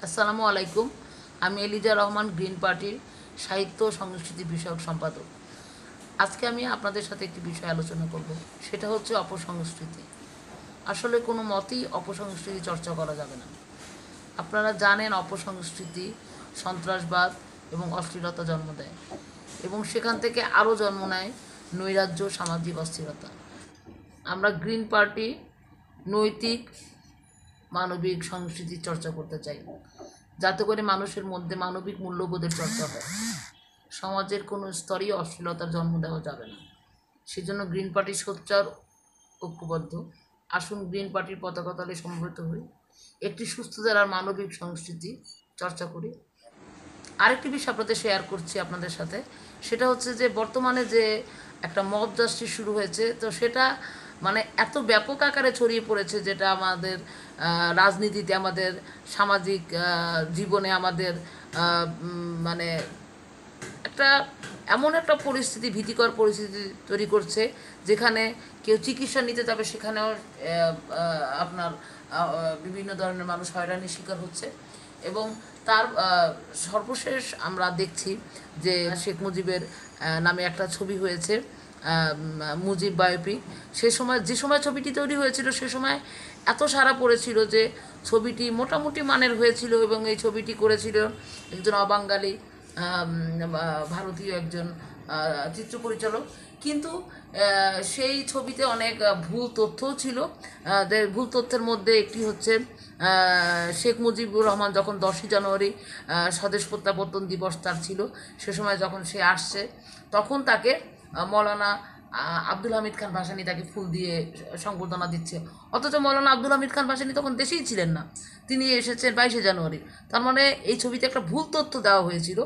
আসসালামু আলাইকুম। আমি এলিজা রহমান, গ্রিন পার্টির সাহিত্য সংস্কৃতি বিষয়ক সম্পাদক। আজকে আমি আপনাদের সাথে একটি বিষয় আলোচনা করব, সেটা হচ্ছে অপসংস্কৃতি। আসলে কোনো মতেই অপসংস্কৃতি চর্চা করা যাবে না। আপনারা জানেন অপসংস্কৃতি সন্ত্রাসবাদ এবং অশ্লীলতা জন্ম দেয়, এবং সেখান থেকে আরও জন্ম নেয় নৈরাজ্য, সামাজিক অস্থিরতা। আমরা গ্রিন পার্টি নৈতিক মানবিক সংস্কৃতির চর্চা করতে চাই, যাতে করে মানুষের মধ্যে মানবিক মূল্যবোধের চর্চা হয়। সমাজের কোনো স্তরেই অশ্লীলতার জন্ম দেওয়া যাবে না। সেজন্য গ্রিন পার্টি সোচ্চার ঐক্যবদ্ধ। আসুন গ্রিন পার্টির পতাকা তলে সমবেত হই, একটি সুস্থ ধারার মানবিক সংস্কৃতি চর্চা করি। আরেকটি বিষয় আপনাদের শেয়ার করছি আপনাদের সাথে, সেটা হচ্ছে যে বর্তমানে যে একটা মব জাস্টিস শুরু হয়েছে, তো সেটা মানে এত ব্যাপক আকারে ছড়িয়ে পড়েছে, যেটা আমাদের রাজনীতিতে, আমাদের সামাজিক জীবনে, আমাদের মানে একটা এমন একটা পরিস্থিতি, ভীতিকর পরিস্থিতি তৈরি করছে, যেখানে কেউ চিকিৎসা নিতে যাবে সেখানেও আপনার বিভিন্ন ধরনের মানুষ হয়রানির শিকার হচ্ছে। এবং তার সর্বশেষ আমরা দেখছি যে শেখ মুজিবের নামে একটা ছবি হয়েছে, মুজিব বায়োপিক। সে সময়, যে সময় ছবিটি তৈরি হয়েছিল, সে সময় এত সাড়া পড়েছিল যে ছবিটি মোটামুটি মানের হয়েছিল, এবং এই ছবিটি করেছিল একজন অবাঙালি ভারতীয় একজন চিত্র পরিচালক। কিন্তু সেই ছবিতে অনেক ভুল তথ্যও ছিল। ভুল তথ্যের মধ্যে একটি হচ্ছে, শেখ মুজিবুর রহমান যখন 10ই জানুয়ারি স্বদেশ প্রত্যাবর্তন দিবস তার ছিল, সে সময় যখন সে আসছে, তখন তাকে মৌলানা আব্দুল হামিদ খান ভাসানী তাকে ফুল দিয়ে সংবর্ধনা দিচ্ছে। অথচ মৌলানা আব্দুল হামিদ খান ভাসানী তখন দেশেই ছিলেন না, তিনি এসেছেন 22শে জানুয়ারি। তার মানে এই ছবিতে একটা ভুল তথ্য দেওয়া হয়েছিল,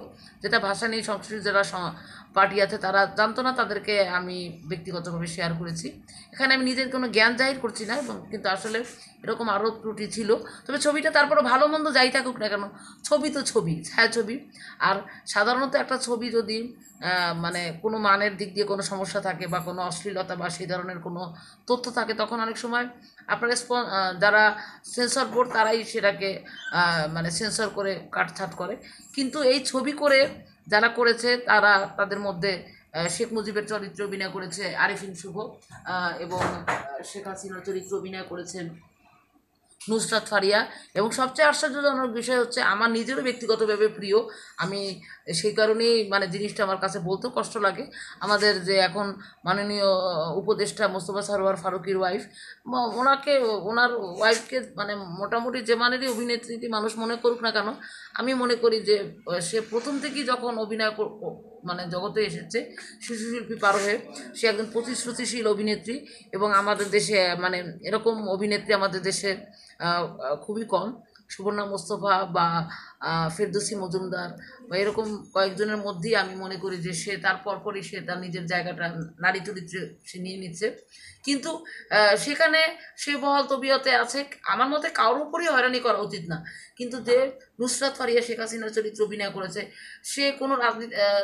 যেটা ভাসানী সংস্কৃতি যারা পার্টি আছে তারা জানতো না, তাদেরকে আমি ব্যক্তিগতভাবে শেয়ার করেছি। এখানে আমি নিজের কোনো জ্ঞান জাহির করছি না, এবং কিন্তু আসলে এরকম আরও ত্রুটি ছিল। তবে ছবিটা তারপরে ভালো মন্দ যাই থাকুক না কেন, ছবি তো ছবি, ছায়াছবি। আর সাধারণত একটা ছবি যদি মানে কোনো মানের দিক দিয়ে কোনো সমস্যা থাকে, বা কোনো অশ্লীলতা বা সেই ধরনের কোনো তথ্য থাকে, তখন অনেক সময় আপনার যারা সেন্সর বোর্ড তারাই সেটাকে মানে সেন্সর করে কাটছাঁট করে। কিন্তু এই ছবি করে যারা করেছে, তারা তাদের মধ্যে শেখ মুজিবের চরিত্রে অভিনয় করেছে আরিফিন শুভ, এবং শেখ হাসিনার চরিত্রে অভিনয় করেছেন নুসরাত ফারিয়া। এবং সবচেয়ে আশ্চর্যজনক বিষয় হচ্ছে, আমার নিজেরও ব্যক্তিগতভাবে প্রিয়, আমি সেই কারণেই মানে জিনিসটা আমার কাছে বলতেও কষ্ট লাগে, আমাদের যে এখন মাননীয় উপদেষ্টা মোস্তফা সরোয়ার ফারুকীর ওয়াইফ, ওনাকে, ওনার ওয়াইফকে মানে মোটামুটি যে মানেরই অভিনেত্রী মানুষ মনে করুক না কেন, আমি মনে করি যে সে প্রথম থেকেই যখন অভিনয় মানে জগতে এসেছে শিশু শিল্পী পার হয়ে, সে একজন প্রতিশ্রুতিশীল অভিনেত্রী। এবং আমাদের দেশে মানে এরকম অভিনেত্রী আমাদের দেশে খুবই কম। সুবর্ণা মোস্তফা বা ফেরদৌসী মজুমদার বা এরকম কয়েকজনের মধ্যেই আমি মনে করি যে সে তার পরপরই সে তার নিজের জায়গাটা নারী চরিত্রে সে নিয়ে নিচ্ছে। কিন্তু সেখানে সে বহাল তবিয়তে আছে। আমার মতে কারোর উপরই হয়রানি করা উচিত না। কিন্তু যে নুসরাত ফারিয়া শেখ হাসিনার চরিত্রে অভিনয় করেছে, সে কোনো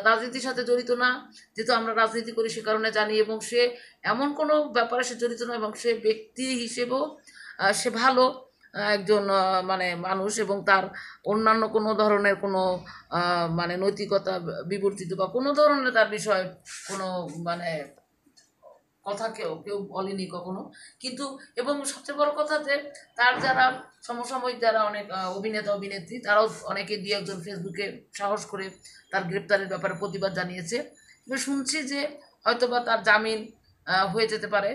রাজনীতির সাথে জড়িত না, যেহেতু আমরা রাজনীতি করি সে কারণে জানি। এবং সে এমন কোনো ব্যাপারে সে জড়িত না, এবং সে ব্যক্তি হিসেবেও সে ভালো একজন মানে মানুষ, এবং তার অন্যান্য কোনো ধরনের কোনো মানে নৈতিকতা বিবর্তিত বা কোনো ধরনের তার বিষয়ে কোনো মানে কথা কেউ কেউ বলেনি কখনো। কিন্তু এবং সবচেয়ে বড় কথা যে তার যারা সমসাময়িক যারা অনেক অভিনেতা অভিনেত্রী, তারাও অনেকে দিয়ে একজন ফেসবুকে সাহস করে তার গ্রেপ্তারের ব্যাপারে প্রতিবাদ জানিয়েছে। তবে শুনছি যে হয়তোবা তার জামিন হয়ে যেতে পারে,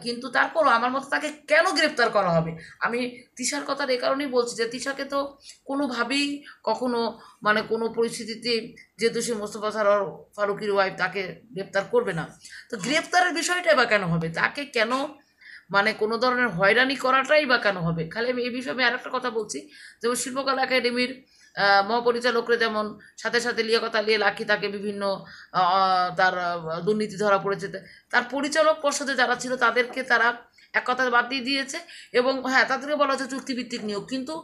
কিন্তু তারপরও আমার মতে তাকে কেন গ্রেপ্তার করা হবে? আমি তিশার কথা এই কারণেই বলছি যে তিশাকে তো কোনোভাবেই কখনো মানে কোনো পরিস্থিতিতে, যেহেতু সে মোস্তফা সরোয়ার ফারুকীর ওয়াইফ, তাকে গ্রেপ্তার করবে না। তো গ্রেপ্তারের বিষয়টাই বা কেন হবে? তাকে কেন মানে কোনো ধরনের হয়রানি করাটাই বা কেন হবে? খালি আমি এই বিষয়ে আর একটা কথা বলছি, যেমন শিল্পকলা একাডেমির মহাপরিচালকরা যেমন সাথে সাথে লিয়াকত আলী লাখি তাকে বিভিন্ন তার দুর্নীতি ধরা পড়েছে, তার পরিচালক পর্ষদে যারা ছিল তাদেরকে তারা এক কথা বাদ দিয়ে দিয়েছে। এবং হ্যাঁ, তাদেরকে বলা হচ্ছে চুক্তিভিত্তিক নিয়োগ, কিন্তু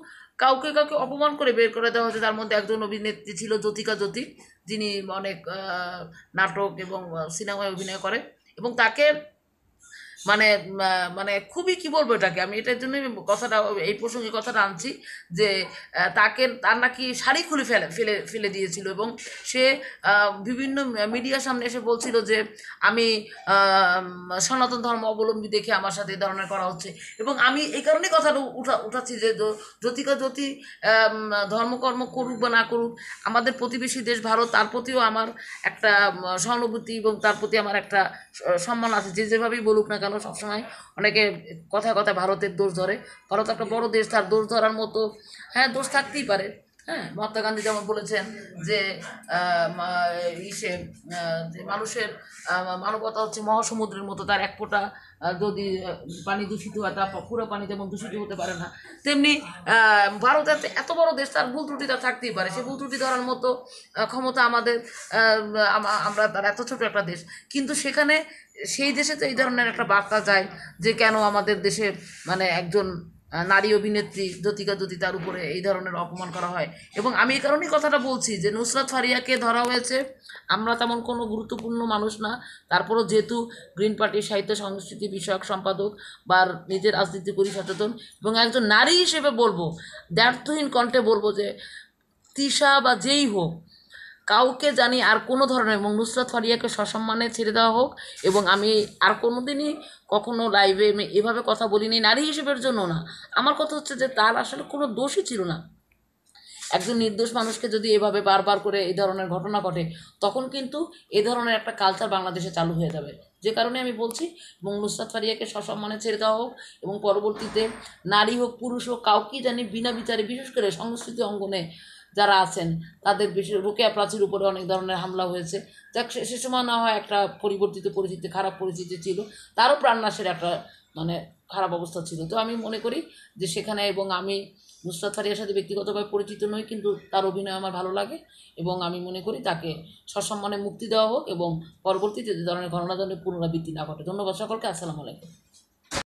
কাউকে কাউকে অপমান করে বের করে দেওয়া হচ্ছে। তার মধ্যে একজন অভিনেত্রী ছিল জ্যোতিকা জ্যোতি, যিনি অনেক নাটক এবং সিনেমায় অভিনয় করে, এবং তাকে মানে মানে খুবই কি বলবো এটাকে, আমি এটার জন্যই কথাটা, এই প্রসঙ্গে কথাটা আনছি যে তার নাকি শাড়ি খুলে ফেলে ফেলে ফেলে দিয়েছিল, এবং সে বিভিন্ন মিডিয়ার সামনে এসে বলছিল যে আমি সনাতন ধর্ম অবলম্বী দেখে আমার সাথে এই ধরনের করা হচ্ছে। এবং আমি এই কারণেই কথাটা উঠাচ্ছি যে জ্যোতিকা জ্যোতি ধর্মকর্ম করুক বা না করুক, আমাদের প্রতিবেশী দেশ ভারত, তার প্রতিও আমার একটা সহানুভূতি এবং তার প্রতি আমার একটা সম্মান আছে। যে যেভাবেই বলুক না কেন, সবসময় অনেকে কথায় কথায় ভারতের দোষ ধরে। ভারত একটা বড় দেশ, তার দোষ ধরার মতো হ্যাঁ দোষ থাকতেই পারে। হ্যাঁ, মহাত্মা গান্ধী যেমন বলেছেন যে ইসে যে মানুষের মানবতা হচ্ছে মহাসমুদ্রের মতো, তার এক ফোঁটা যদি পানি দূষিত হয়, তা পুরো পানি যেমন দূষিত হতে পারে না, তেমনি ভারতের এত বড় দেশ, তার ভুল ত্রুটি তার থাকতেই পারে। সে ভুল ত্রুটি ধরার মতো ক্ষমতা আমাদের, আমরা তার এত ছোট একটা দেশ, কিন্তু সেখানে সেই দেশে তো এই ধরনের একটা বার্তা যায় যে কেন আমাদের দেশে মানে একজন নারী অভিনেত্রী জ্যোতিকা জ্যোতি, তার উপরে এই ধরনের অপমান করা হয়। এবং আমি এই কারণেই কথাটা বলছি যে নুসরাত ফারিয়াকে ধরা হয়েছে, আমরা তেমন কোনো গুরুত্বপূর্ণ মানুষ না, তারপরও যেহেতু গ্রিন পার্টির সাহিত্য সংস্কৃতি বিষয়ক সম্পাদক বা নিজের রাজনীতি করি সচেতন, এবং একজন নারী হিসেবে বলবো, দ্ব্যর্থহীন কণ্ঠে বলবো যে তিশা বা যেই হোক, কাউকে জানি আর কোনো ধরনের, এবং নুসরাত ফারিয়াকে সসম্মানে ছেড়ে দেওয়া হোক। এবং আমি আর কোনো দিনই কখনো লাইভে আমি এভাবে কথা বলিনি, নারী হিসেবের জন্য না, আমার কথা হচ্ছে যে তার আসলে কোনো দোষই ছিল না। একজন নির্দোষ মানুষকে যদি এভাবে বারবার করে এই ধরনের ঘটনা ঘটে, তখন কিন্তু এ ধরনের একটা কালচার বাংলাদেশে চালু হয়ে যাবে। যে কারণে আমি বলছি, এবং নুসরাত ফারিয়াকে সসম্মানে ছেড়ে দেওয়া হোক, এবং পরবর্তীতে নারী হোক পুরুষ হোক কাউকেই জানি বিনা বিচারে, বিশেষ করে সংস্কৃতি অঙ্গনে যারা আছেন তাদের বেশি, রোকেয়া প্রাচীর উপরে অনেক ধরনের হামলা হয়েছে, যাক সে সময় না হয় একটা পরিবর্তিত পরিস্থিতি, খারাপ পরিস্থিতি ছিল, তারও প্রাণনাশের একটা মানে খারাপ অবস্থা ছিল। তো আমি মনে করি যে সেখানে, এবং আমি নুসরাত ফারিয়ার সাথে ব্যক্তিগতভাবে পরিচিত নই, কিন্তু তার অভিনয় আমার ভালো লাগে, এবং আমি মনে করি তাকে সসম্মানে মুক্তি দেওয়া হোক, এবং পরবর্তীতে যে ধরনের ঘটনা যেন পুনরাবৃত্তি না ঘটে। ধন্যবাদ সকলকে। আসসালামু আলাইকুম।